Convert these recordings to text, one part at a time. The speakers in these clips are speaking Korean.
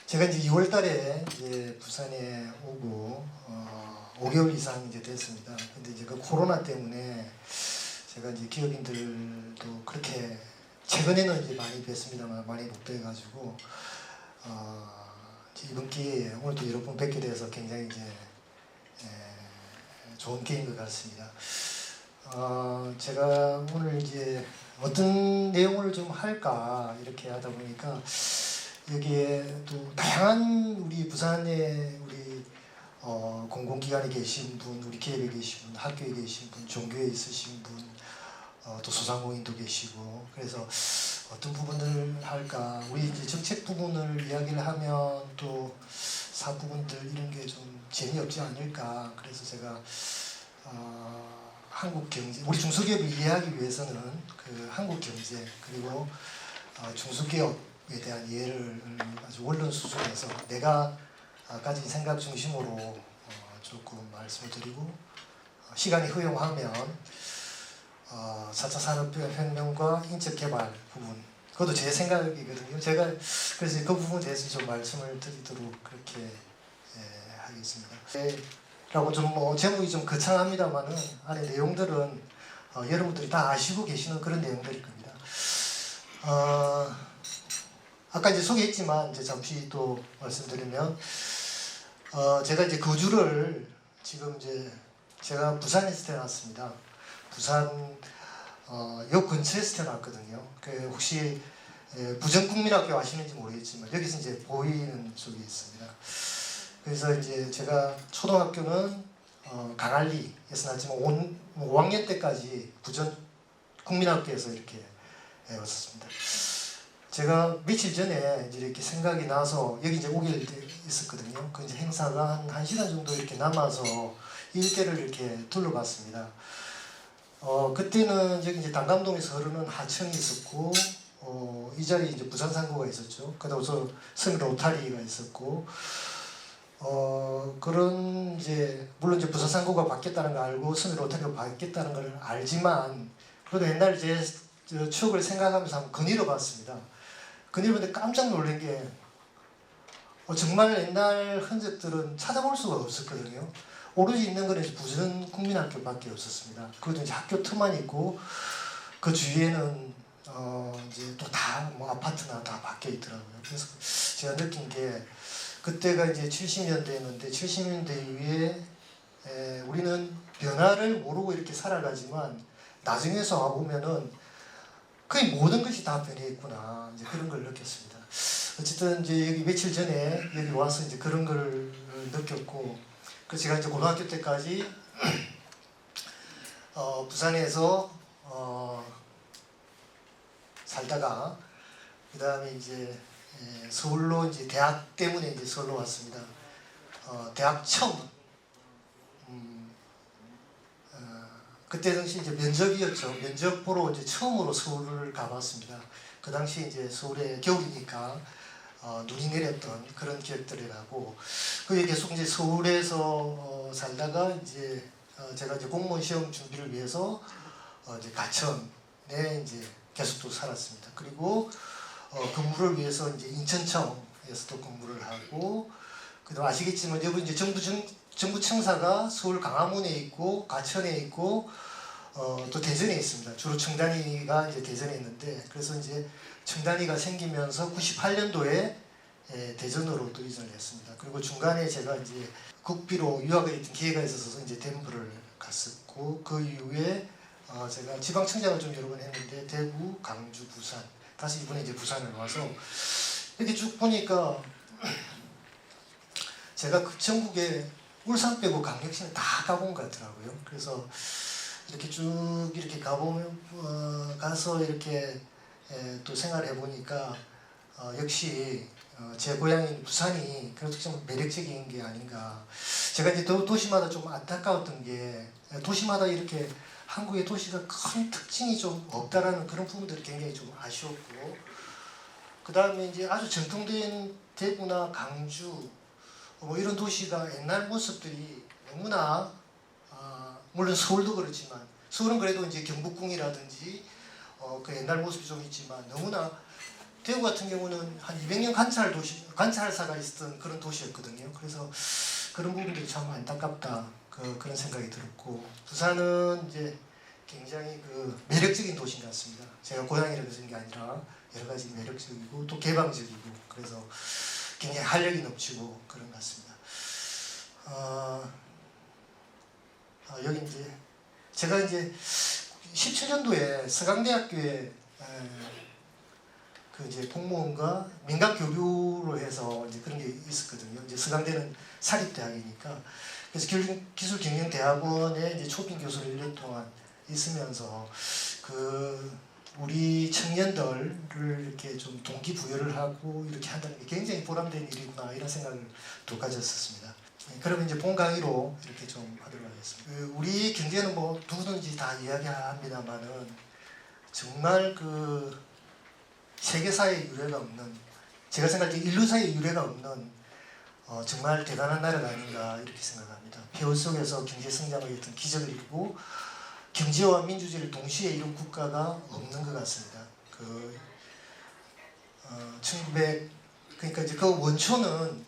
제가 이제 2월 달에 이제 부산에 오고 5개월 이상 이제 됐습니다. 근데 이제 그 코로나 때문에 제가 이제 기업인들도 그렇게 최근에는 이제 많이 뵀습니다만 많이 못 뵈가지고 이번 기회에 오늘도 여러분 뵙게 돼서 굉장히 이제 좋은 기회인 것 같습니다. 제가 오늘 이제 어떤 내용을 좀 할까 이렇게 하다 보니까 여기에 또 다양한 우리 부산에 우리 공공기관에 계신 분, 우리 기업에 계신 분, 학교에 계신 분, 종교에 있으신 분, 또 소상공인도 계시고 그래서 어떤 부분을 할까 우리 이제 정책 부분을 이야기를 하면 또 사부분들 이런 게 좀 재미없지 않을까 그래서 제가 한국 경제 우리 중소기업을 이해하기 위해서는 그 한국 경제 그리고 중소기업에 대한 이해를 아주 원론 수준에서 내가 가진 생각 중심으로 조금 말씀을 드리고 시간이 허용하면 4차 산업혁명과 인적개발 부분 그것도 제 생각이거든요. 제가 그래서 그 부분에 대해서 좀 말씀을 드리도록 그렇게 하겠습니다. 라고 좀 제목이 좀 거창합니다만은 안에 내용들은 여러분들이 다 아시고 계시는 그런 내용들일 겁니다. 아까 이제 소개했지만 이제 잠시 또 말씀드리면 제가 이제 거주를 지금 이제 제가 부산에서 태어났습니다. 부산 요 근처에서 태어났거든요. 그 혹시 부정국민학교 아시는지 모르겠지만 여기서 이제 보이는 쪽에 있습니다. 그래서 이제 제가 초등학교는 강안리에서 나왔지만 5학년 때까지 부정국민학교에서 이렇게 왔었습니다. 제가 며칠 전에 이제 이렇게 생각이 나서 여기 이제 오게 있었거든요. 그 이제 행사가 한 1시간 정도 이렇게 남아서 일대를 이렇게 둘러봤습니다. 그때는 여기 이제 단감동에서 흐르는 하청이 있었고, 이 자리에 이제 부산상고가 있었죠. 그다음 서울 로타리가 있었고, 그런 이제 물론 이제 부산상고가 바뀌었다는 걸 알고 서울 로타리가 바뀌었다는 걸 알지만 그래도 옛날 제 추억을 생각하면서 한번 거닐어봤습니다. 거닐어봤는데 깜짝 놀란 게 정말 옛날 흔적들은 찾아볼 수가 없었거든요. 오로지 있는 건 이제 부전국민학교밖에 없었습니다. 그것도 이제 학교 틈만 있고 그 주위에는 이제 또 다 뭐 아파트나 다 바뀌어 있더라고요. 그래서 제가 느낀 게 그때가 이제 70년대였는데 70년대 이후에 우리는 변화를 모르고 이렇게 살아가지만 나중에서 와보면은 거의 모든 것이 다 변해있구나 이제 그런 걸 느꼈습니다. 어쨌든 이제 여기 며칠 전에 여기 와서 이제 그런 걸 느꼈고 그 제가 이제 고등학교 때까지 부산에서 살다가 그 다음에 이제 서울로 이제 대학 때문에 이제 서울로 왔습니다. 대학 처음 그때 당시 이제 면접이었죠. 면접 보러 이제 처음으로 서울을 가봤습니다. 그 당시 이제 서울에 겨울이니까 눈이 내렸던 그런 기억들이 나고 그게 계속 이제 서울에서 살다가 이제 제가 이제 공무원 시험 준비를 위해서 이제 가천에 이제 계속 또 살았습니다. 그리고 근무를 위해서 이제 인천청에서도 근무를 하고 그다음 아시겠지만 여기 이제 정부 청사가 서울 강화문에 있고 가천에 있고 또 대전에 있습니다. 주로 청단위가 이제 대전에 있는데 그래서 이제 청단위가 생기면서 98년도에 대전으로 또 이전을 했습니다. 그리고 중간에 제가 이제 국비로 유학을 했던 기회가 있어서 이제 덴버를 갔었고 그 이후에 제가 지방청장을 좀 여러 번 했는데 대구, 강주, 부산 다시 이번에 이제 부산을 와서 이렇게 쭉 보니까 제가 그 전국에 울산 빼고 강력시는 다 가본 것 같더라고요. 그래서 이렇게 쭉 이렇게 가보면 가서 이렇게 또 생활해 보니까 역시 제 고향인 부산이 그래도 좀 매력적인 게 아닌가. 제가 이제 도시마다 좀 안타까웠던 게 도시마다 이렇게 한국의 도시가 큰 특징이 좀 없다라는 그런 부분들이 굉장히 좀 아쉬웠고 그 다음에 이제 아주 전통된 대구나 강주 뭐 이런 도시가 옛날 모습들이 너무나 물론 서울도 그렇지만 서울은 그래도 이제 경복궁이라든지 그 옛날 모습이 좀 있지만 너무나 대구 같은 경우는 한 200년 관찰사가 있었던 그런 도시였거든요. 그래서 그런 부분들이 참 안타깝다. 그런 생각이 들었고, 부산은 이제 굉장히 매력적인 도시인 것 같습니다. 제가 고향이라고 해서 게 아니라 여러 가지 매력적이고 또 개방적이고, 그래서 굉장히 활력이 넘치고 그런 것 같습니다. 여기 이제 제가 이제 17년도에 서강대학교에 이제 공무원과 민간 교류로 해서 이제 그런 게 있었거든요. 이제 서강대는 사립대학이니까. 그래서 기술경영대학원에 이제 초빙 교수로 1년 동안 있으면서 우리 청년들을 이렇게 좀 동기부여를 하고 이렇게 한다는 게 굉장히 보람된 일이구나, 이런 생각을 또 가졌었습니다. 그러면 이제 본 강의로 이렇게 좀 하도록 하겠습니다. 우리 경제는 뭐 누구든지 다 이야기합니다만은 정말 세계사의 유례가 없는, 제가 생각할 때 인류사의 유례가 없는 정말 대단한 나라가 아닌가 이렇게 생각합니다. 폐허 속에서 경제 성장의 어떤 기적을 이루고 경제와 민주주의를 동시에 이룬 국가가 없는 것 같습니다. 1900, 그러니까 이제 그 원초는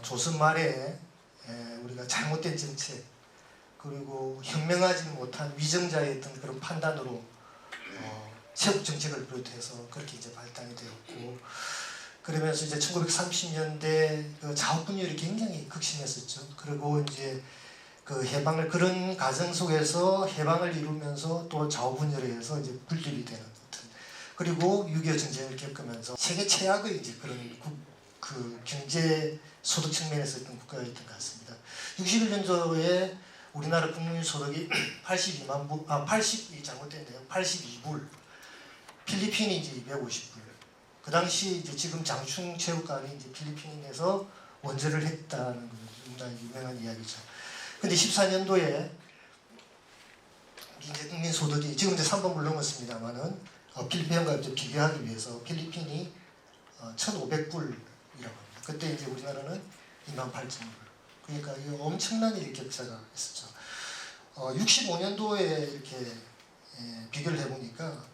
조선 말에 우리가 잘못된 정책, 그리고 현명하지 못한 위정자의 어떤 그런 판단으로 세국 정책을 비롯해서 그렇게 이제 발단이 되었고, 그러면서 이제 1930년대 자업분열이 굉장히 극심했었죠. 그리고 이제 해방을, 그런 과정 속에서 해방을 이루면서 또 자업분열에 의해서 이제 분립이 되는 어떤, 그리고 6.25 전쟁을 겪으면서 세계 최악의 이제 그런 경제 소득 측면에서 어떤 국가였던 것 같습니다. 61년도에 우리나라 국민 소득이 82불, 필리핀이 이제 250불. 그 당시 이제 지금 장충 체육관이 이제 필리핀에서 원조를 했다는 건 유명한 이야기죠. 근데 14년도에 이제 국민 소득이 지금 이제 3번불 넘었습니다만은 필리핀과 이제 비교하기 위해서 필리핀이 1,500불이라고 합니다. 그때 이제 우리나라는 28,000불. 그러니까 이 엄청난 격차가 있었죠. 65년도에 이렇게 비교를 해보니까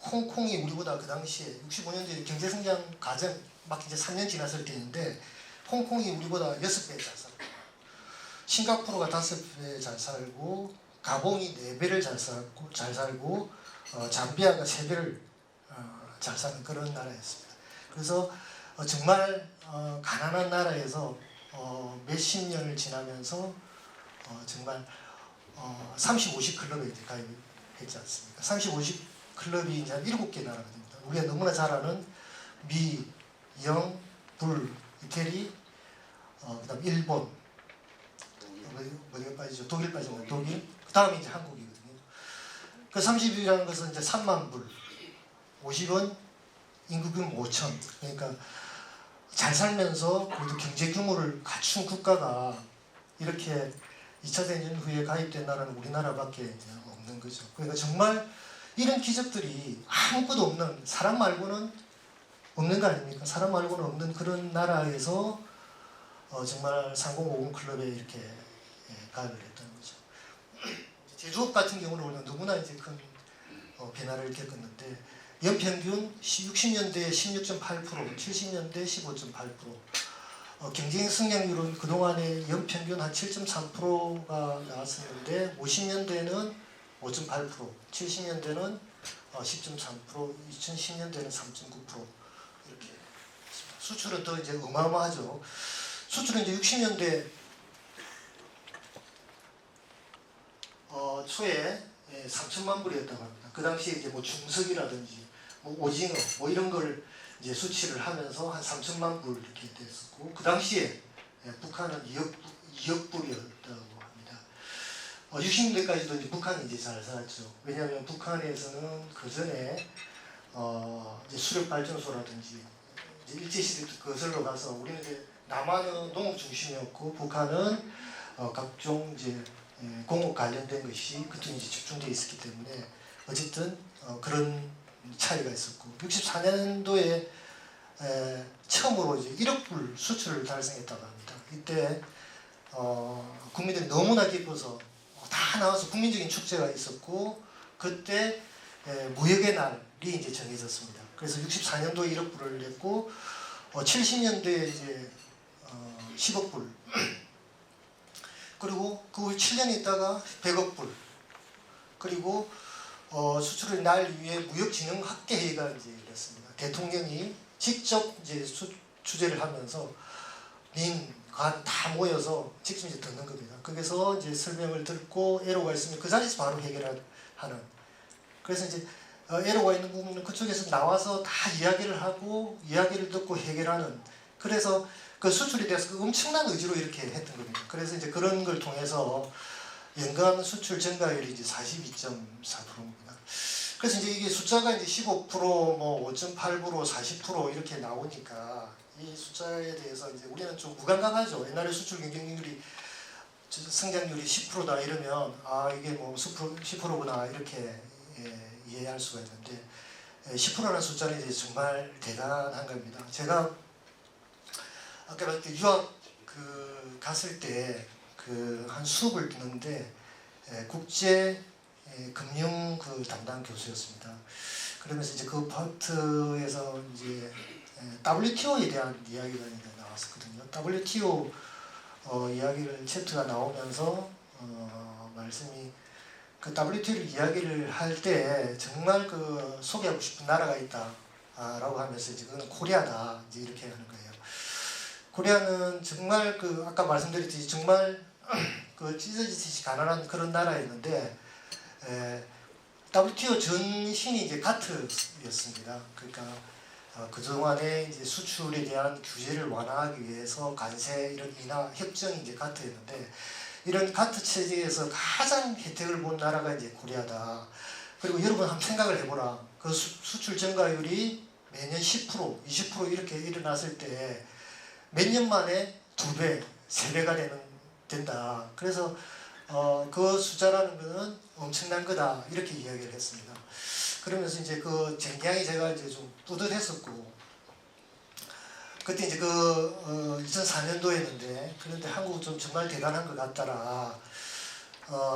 홍콩이 우리보다 그 당시에 65년도에 경제성장 과정 막 이제 3년 지났을 때인데 홍콩이 우리보다 6배 잘 살고, 싱가포르가 5배 잘 살고, 가봉이 4배를 잘 살고, 잠비아가 3배를 잘 사는 그런 나라였습니다. 그래서 정말 가난한 나라에서 몇십 년을 지나면서 정말 30, 50 클럽에 이제 가입했지 않습니까? 30, 50 클럽이 이제 한 7개 나라가 됩니다. 우리가 너무나 잘 아는 미, 영, 불, 이태리, 그다음 일본, 어디가 빠지죠? 독일 빠지면 독일, 그 다음에 이제 한국이거든요. 그 30이라는 것은 이제 3만 불, 50은 인구 규모 5천. 그러니까 잘 살면서 그래도 경제 규모를 갖춘 국가가 이렇게 2차 대전 후에 가입된 나라는 우리나라밖에 없는 거죠. 그러니까 정말 이런 기적들이 아무것도 없는, 사람 말고는 없는 거 아닙니까? 사람 말고는 없는 그런 나라에서 정말 3050 클럽에 이렇게 가입을 했다는 거죠. 제조업 같은 경우는 우리가 너무나 이제 큰 변화를 겪었는데, 연평균 60년대 16.8%, 70년대 15.8%, 경쟁 성장률은 그동안에 연평균 한 7.3%가 나왔었는데 50년대에는 5.8%, 70년대는 10.3%, 2010년대는 3.9% 이렇게. 수출은 또 이제 어마어마하죠. 수출은 이제 60년대 초에 3천만 불이었다고 합니다. 그 당시에 이제 뭐 중석이라든지 뭐 오징어 뭐 이런 걸 이제 수출을 하면서 한 3천만 불 이렇게 됐었고, 그 당시에 북한은 2억 불이었다고. 60년대까지도 이제 북한이 이제 잘 살았죠. 왜냐하면 북한에서는 그 전에 이제 수력 발전소라든지 이제 일제시대 거슬러 가서, 우리는 이제 남한은 농업 중심이었고 북한은 각종 이제 공업 관련된 것이 그때 이제 집중되어 있었기 때문에 어쨌든 그런 차이가 있었고, 64년도에 처음으로 이제 1억 불 수출을 달성했다고 합니다. 이때 국민들이 너무나 기뻐서 다 나와서 국민적인 축제가 있었고, 그때 무역의 날이 이제 정해졌습니다. 그래서 64년도에 1억 불을 냈고 70년도에 이제 10억 불, 그리고 그 후 7년 있다가 100억 불, 그리고 수출을 날 위해 무역진흥학계회의가 이제 열렸습니다. 대통령이 직접 이제 주재를 하면서 민, 관 다 모여서 직접 이제 듣는 겁니다. 거기서 이제 설명을 듣고 애로가 있으면 그 자리에서 바로 해결하는. 그래서 이제 애로가 있는 부분은 그쪽에서 나와서 다 이야기를 하고 이야기를 듣고 해결하는. 그래서 그 수출에 대해서 그 엄청난 의지로 이렇게 했던 겁니다. 그래서 이제 그런 걸 통해서 연간 수출 증가율이 이제 42.4%입니다. 그래서 이제 이게 숫자가 이제 15%, 뭐 5.8%, 40% 이렇게 나오니까 이 숫자에 대해서 이제 우리는 좀 무감각하죠. 옛날에 수출 경쟁률이 성장률이 10%다 이러면 아 이게 뭐 10%구나 이렇게 이해할 수가 있는데 10%라는 숫자는 이제 정말 대단한 겁니다. 제가 아까 말했 유학 갔을 때 한 수업을 듣는데 국제 금융 담당 교수였습니다. 그러면서 이제 그 파트에서 이제 WTO에 대한 이야기가 나왔었거든요. WTO 이야기를 챕터가 나오면서 말씀이 그 WTO를 이야기를 할 때 정말 그 소개하고 싶은 나라가 있다라고 하면서 이제 그거는 코리아다 이제 이렇게 하는 거예요. 코리아는 정말 아까 말씀드렸듯이 정말 찢어지듯이 가난한 그런 나라였는데 WTO 전신이 이제 가트였습니다. 그러니까 그동안에 이제 수출에 대한 규제를 완화하기 위해서 관세 이런 인하 협정이 이제 가트였는데 이런 가트 체제에서 가장 혜택을 본 나라가 이제 코리아다. 그리고 여러분 한번 생각을 해보라. 그 수출 증가율이 매년 10%, 20% 이렇게 일어났을 때 몇 년 만에 2배, 3배가 된다. 그래서 그 숫자라는 것은 엄청난 거다. 이렇게 이야기를 했습니다. 그러면서 이제 그 굉장히 제가 이제 좀 뿌듯했었고, 그때 이제 2004년도였는데, 그런데 한국은 좀 정말 대단한 것 같더라.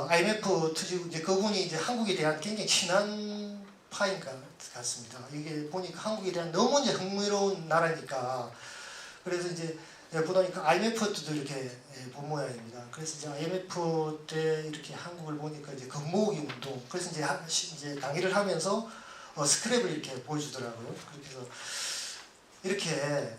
IMF 투지국, 이제 그분이 이제 한국에 대한 굉장히 친한 파인 것 같습니다. 이게 보니까 한국에 대한 너무 이제 흥미로운 나라니까. 그래서 이제 보니까 IMF도 이렇게 본 모양입니다. 그래서 이제 IMF 때 이렇게 한국을 보니까 이제 금모으기 운동. 그래서 이제 강의를 하면서 스크랩을 이렇게 보여주더라고요. 그렇게 해서 이렇게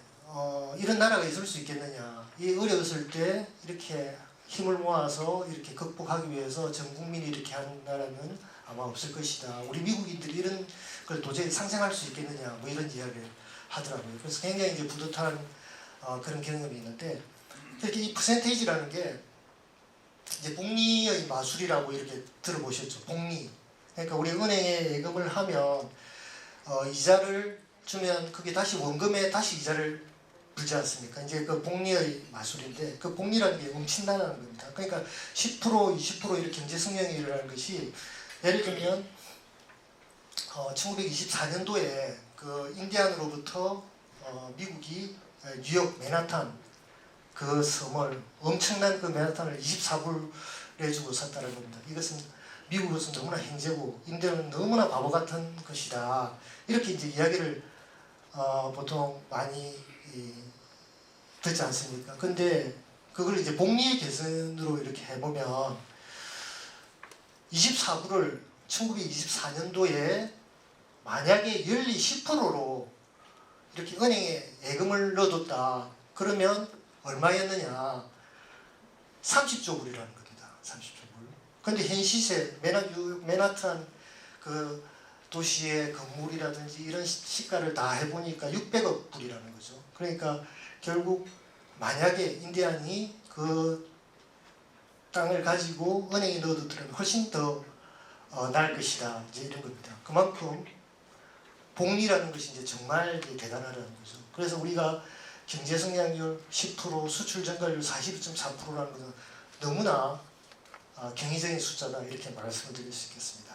이런 나라가 있을 수 있겠느냐. 이 어려웠을 때 이렇게 힘을 모아서 이렇게 극복하기 위해서 전 국민이 이렇게 하는 나라는 아마 없을 것이다. 우리 미국인들이 이런 걸 도저히 상상할 수 있겠느냐. 뭐 이런 이야기를 하더라고요. 그래서 굉장히 이제 뿌듯한 그런 경험이 있는데, 이렇게 이 퍼센테이지라는 게 이제 복리의 마술이라고 이렇게 들어보셨죠. 복리. 그러니까 우리 은행에 예금을 하면 이자를 주면 그게 다시 원금에 다시 이자를 불지 않습니까? 이제 그 복리의 마술인데 그 복리라는 게 엄친다는 겁니다. 그러니까 10%, 20% 이렇게 경제 성장이 일어나는 것이 예를 들면 1924년도에 그 인디안으로부터 미국이 뉴욕 맨하탄 그 섬을 엄청난 그 맨하탄을 24불에 주고 샀다는 겁니다. 이것은 미국으로서 너무나 행제고 인디언은 너무나 바보 같은 것이다. 이렇게 이제 이야기를 보통 많이 듣지 않습니까? 근데 그걸 이제 복리의 개선으로 이렇게 해보면 24불을 1924년도에 만약에 연리 10%로 이렇게 은행에 예금을 넣어뒀다. 그러면 얼마였느냐? 30조 불이라는 겁니다. 30조 불. 근데 현 시세 맨하탄 그 도시의 건물이라든지 이런 시가를 다 해보니까 600억 불이라는 거죠. 그러니까 결국 만약에 인디안이 그 땅을 가지고 은행에 넣어뒀더라면 훨씬 더 나을 것이다. 이제 이런 겁니다. 그만큼 복리라는 것이 이제 정말 대단하다는 거죠. 그래서 우리가 경제 성장률 10%, 수출 증가율 42.4%라는 것은 너무나 경이적인 숫자다 이렇게 말씀을 드릴 수 있겠습니다.